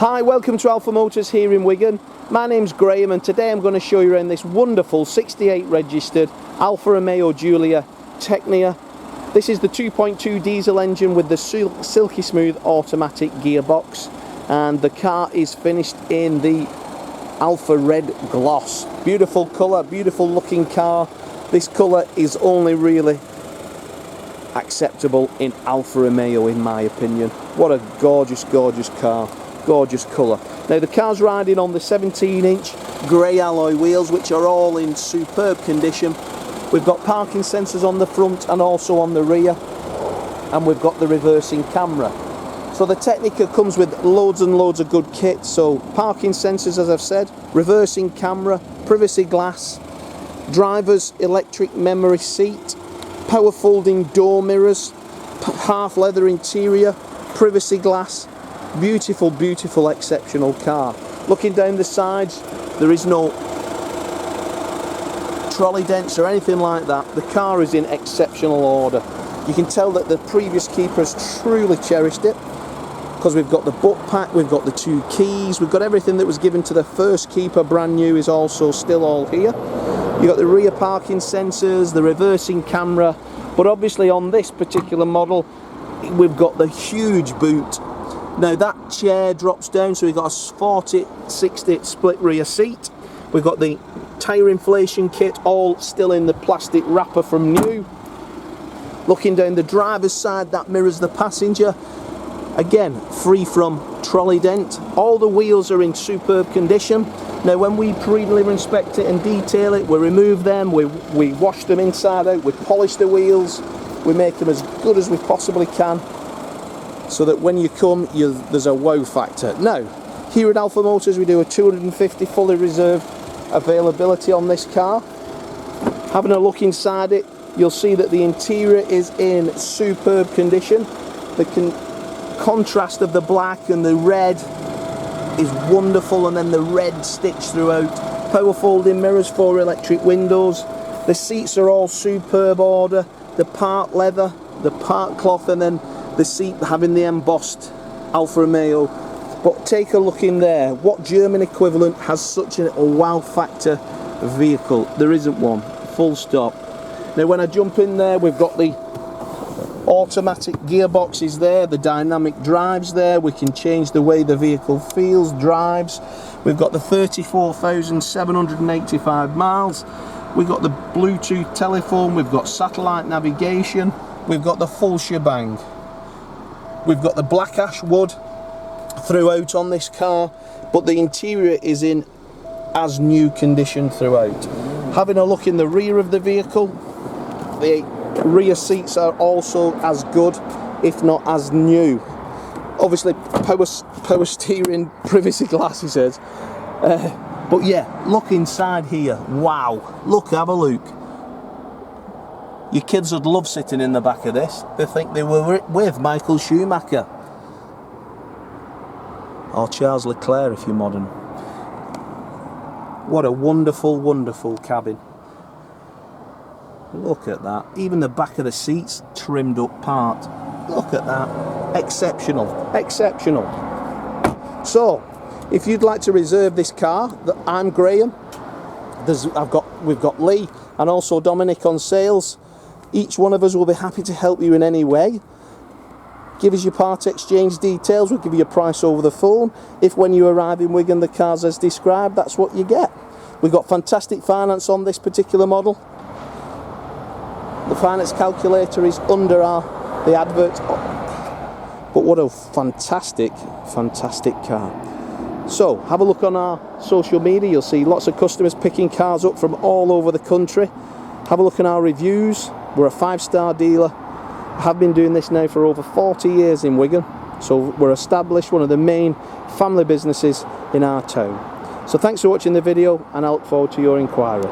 Hi, welcome to Alfa Motors here in Wigan. My name's Graham and today I'm going to show you around this wonderful 68 registered Alfa Romeo Giulia Tecnica. This is the 2.2 diesel engine with the silky smooth automatic gearbox, and the car is finished in the Alfa red gloss. Beautiful colour, beautiful looking car. This colour is only really acceptable in Alfa Romeo in my opinion. What a gorgeous, gorgeous car. Gorgeous colour. Now the car's riding on the 17-inch grey alloy wheels, which are all in superb condition. We've got parking sensors on the front and also on the rear, and we've got the reversing camera. So the Tecnica comes with loads and loads of good kit. So parking sensors, as I've said, reversing camera, privacy glass, driver's electric memory seat, power folding door mirrors, half leather interior, privacy glass. Beautiful, beautiful, exceptional car. Looking down the sides, there is no trolley dents or anything like that. The car is in exceptional order. You can tell that the previous keeper has truly cherished it, because we've got the book pack, we've got the 2 keys, we've got everything that was given to the first keeper brand new is also still all here. You've got the rear parking sensors, the reversing camera, but obviously on this particular model we've got the huge boot. Now that chair drops down, so we've got a 40-60 split rear seat. We've got the tyre inflation kit all still in the plastic wrapper from new. Looking down the driver's side, that mirrors the passenger. Again, free from trolley dent. All the wheels are in superb condition. Now when we preliminary inspect it and detail it, we remove them, we wash them inside out, we polish the wheels, we make them as good as we possibly can, so that when you come, there's a wow factor. Now, here at Alfa Motors we do a 250 fully reserved availability on this car. Having a look inside it, you'll see that the interior is in superb condition. The contrast of the black and the red is wonderful, and then the red sticks throughout. Power folding mirrors, 4 electric windows. The seats are all superb order. The part leather, the part cloth, and then the seat having the embossed Alfa Romeo. But take a look in there. What German equivalent has such a wow factor vehicle? There isn't one. Full stop. Now when I jump in there, we've got the automatic gearboxes there, the dynamic drives there. We can change the way the vehicle feels, drives. We've got the 34,785 miles. We've got the Bluetooth telephone. We've got satellite navigation. We've got the full shebang. We've got the black ash wood throughout on this car, but the interior is in as new condition throughout. Having a look in the rear of the vehicle, the rear seats are also as good, if not as new. Obviously power steering, privacy glass, he says. But yeah, look inside here. Wow, look, have a look. Your kids would love sitting in the back of this. They think they were with Michael Schumacher. Or Charles Leclerc if you're modern. What a wonderful, wonderful cabin. Look at that. Even the back of the seats trimmed up part. Look at that. Exceptional. Exceptional. So, if you'd like to reserve this car, I'm Graham. We've got Lee and also Dominic on sales. Each one of us will be happy to help you in any way. Give us your part exchange details, we'll give you a price over the phone. If when you arrive in Wigan the car's as described, that's what you get. We've got fantastic finance on this particular model. The finance calculator is under the advert. But what a fantastic, fantastic car. So, have a look on our social media. You'll see lots of customers picking cars up from all over the country. Have a look at our reviews. We're a 5-star dealer. I have been doing this now for over 40 years in Wigan. So we're established, one of the main family businesses in our town. So thanks for watching the video, and I look forward to your inquiry.